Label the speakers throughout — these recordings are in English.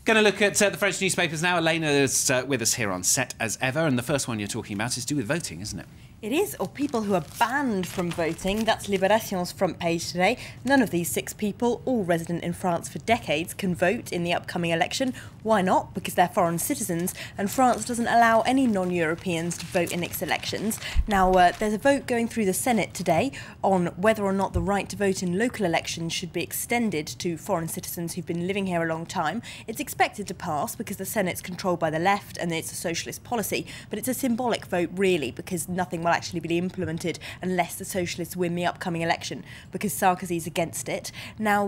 Speaker 1: Going to look at the French newspapers now. Elena is with us here on set as ever, and the first one you're talking about is to do with voting, isn't it?
Speaker 2: It is, or people who are banned from voting. That's Libération's front page today. None of these 6 people, all resident in France for decades, can vote in the upcoming election. Why not? Because they're foreign citizens, and France doesn't allow any non-Europeans to vote in its elections. Now, there's a vote going through the Senate today on whether or not the right to vote in local elections should be extended to foreign citizens who've been living here a long time. It's expected to pass because the Senate's controlled by the left and it's a socialist policy, but it's a symbolic vote really, because nothing will actually be implemented unless the socialists win the upcoming election, because Sarkozy's against it. Now,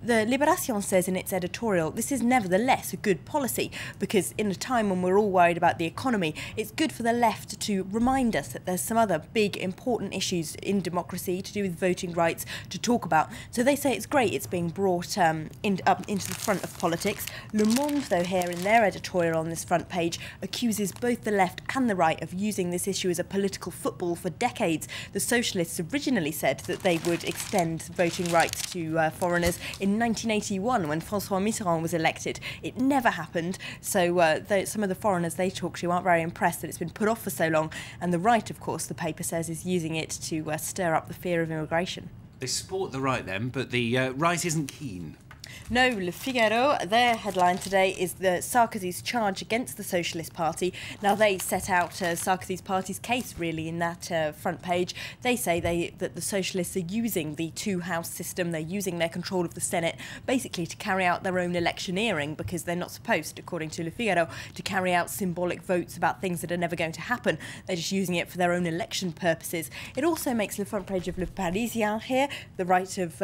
Speaker 2: the Libération says in its editorial, this is nevertheless a good policy, because in a time when we're all worried about the economy, it's good for the left to remind us that there's some other big important issues in democracy to do with voting rights to talk about. So they say it's great it's being brought up into the front of politics. Le Monde, though, here in their editorial on this front page, accuses both the left and the right of using this issue as a political football for decades. The socialists originally said that they would extend voting rights to foreigners in 1981 when Francois Mitterrand was elected. It never happened, so some of the foreigners they talk to aren't very impressed that it's been put off for so long, and the right, of course, the paper says, is using it to stir up the fear of immigration.
Speaker 1: They support the right then, but the right isn't keen.
Speaker 2: No, Le Figaro, their headline today is Sarkozy's charge against the Socialist Party. Now, they set out Sarkozy's party's case, really, in that front page. They say that the Socialists are using the two-house system, they're using their control of the Senate, basically to carry out their own electioneering, because they're not supposed, according to Le Figaro, to carry out symbolic votes about things that are never going to happen. They're just using it for their own election purposes. It also makes the front page of Le Parisien here, the right of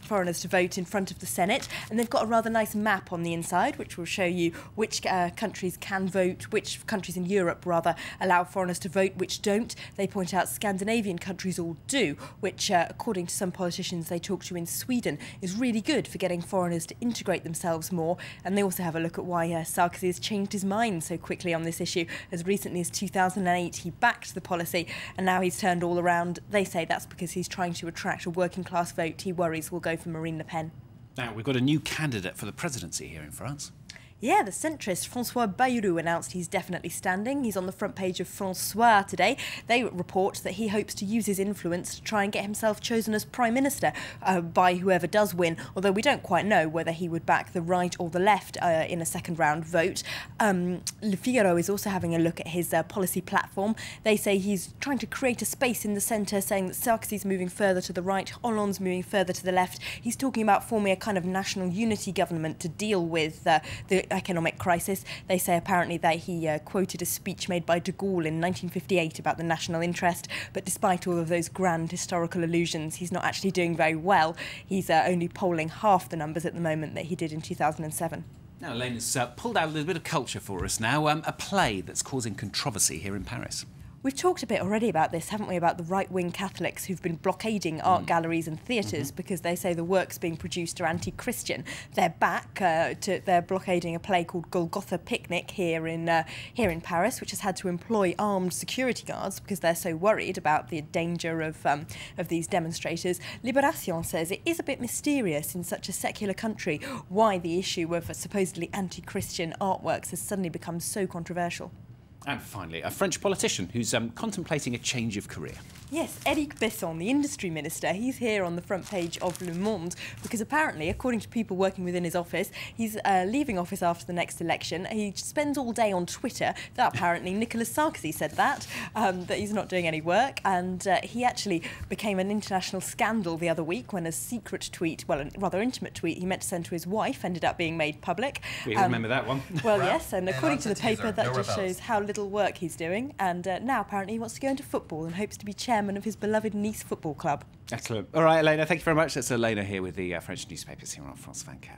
Speaker 2: foreigners to vote in front of the Senate, and they've got a rather nice map on the inside which will show you which countries can vote, which countries in Europe rather allow foreigners to vote, which don't. They point out Scandinavian countries all do, which according to some politicians they talk to in Sweden is really good for getting foreigners to integrate themselves more. And they also have a look at why Sarkozy has changed his mind so quickly on this issue. As recently as 2008 he backed the policy, and now he's turned all around. They say that's because he's trying to attract a working class vote he worries will go for Marine Le Pen.
Speaker 1: Now, we've got a new candidate for the presidency here in France.
Speaker 2: Yeah, the centrist Francois Baroin announced he's definitely standing. He's on the front page of François today. They report that he hopes to use his influence to try and get himself chosen as Prime Minister by whoever does win, although we don't quite know whether he would back the right or the left in a second round vote. Le Figaro is also having a look at his policy platform. They say he's trying to create a space in the centre, saying that Sarkozy's moving further to the right, Hollande's moving further to the left. He's talking about forming a kind of national unity government to deal with the economic crisis. They say apparently that he quoted a speech made by de Gaulle in 1958 about the national interest, but despite all of those grand historical allusions, he's not actually doing very well. He's only polling half the numbers at the moment that he did in 2007.
Speaker 1: Now, Elena's pulled out a little bit of culture for us now, a play that's causing controversy here in Paris.
Speaker 2: We've talked a bit already about this, haven't we, about the right-wing Catholics who've been blockading art galleries and theatres because they say the works being produced are anti-Christian. They're back they're blockading a play called Golgotha Picnic here in Paris, which has had to employ armed security guards because they're so worried about the danger of these demonstrators. Libération says it is a bit mysterious in such a secular country why the issue of supposedly anti-Christian artworks has suddenly become so controversial.
Speaker 1: And finally, a French politician who's contemplating a change of career.
Speaker 2: Yes, Eric Besson, the industry minister, he's here on the front page of Le Monde because apparently, according to people working within his office, he's leaving office after the next election. He spends all day on Twitter. That apparently Nicolas Sarkozy said that he's not doing any work, and he actually became an international scandal the other week when a secret tweet, well, a rather intimate tweet he meant to send to his wife ended up being made public.
Speaker 1: We remember that one.
Speaker 2: Well, yes, and according to the paper, that just shows how little work he's doing, and now apparently he wants to go into football and hopes to be chairman of his beloved Nice football club.
Speaker 1: Excellent. All right, Elena, thank you very much. That's Elena here with the French newspapers here on France 24.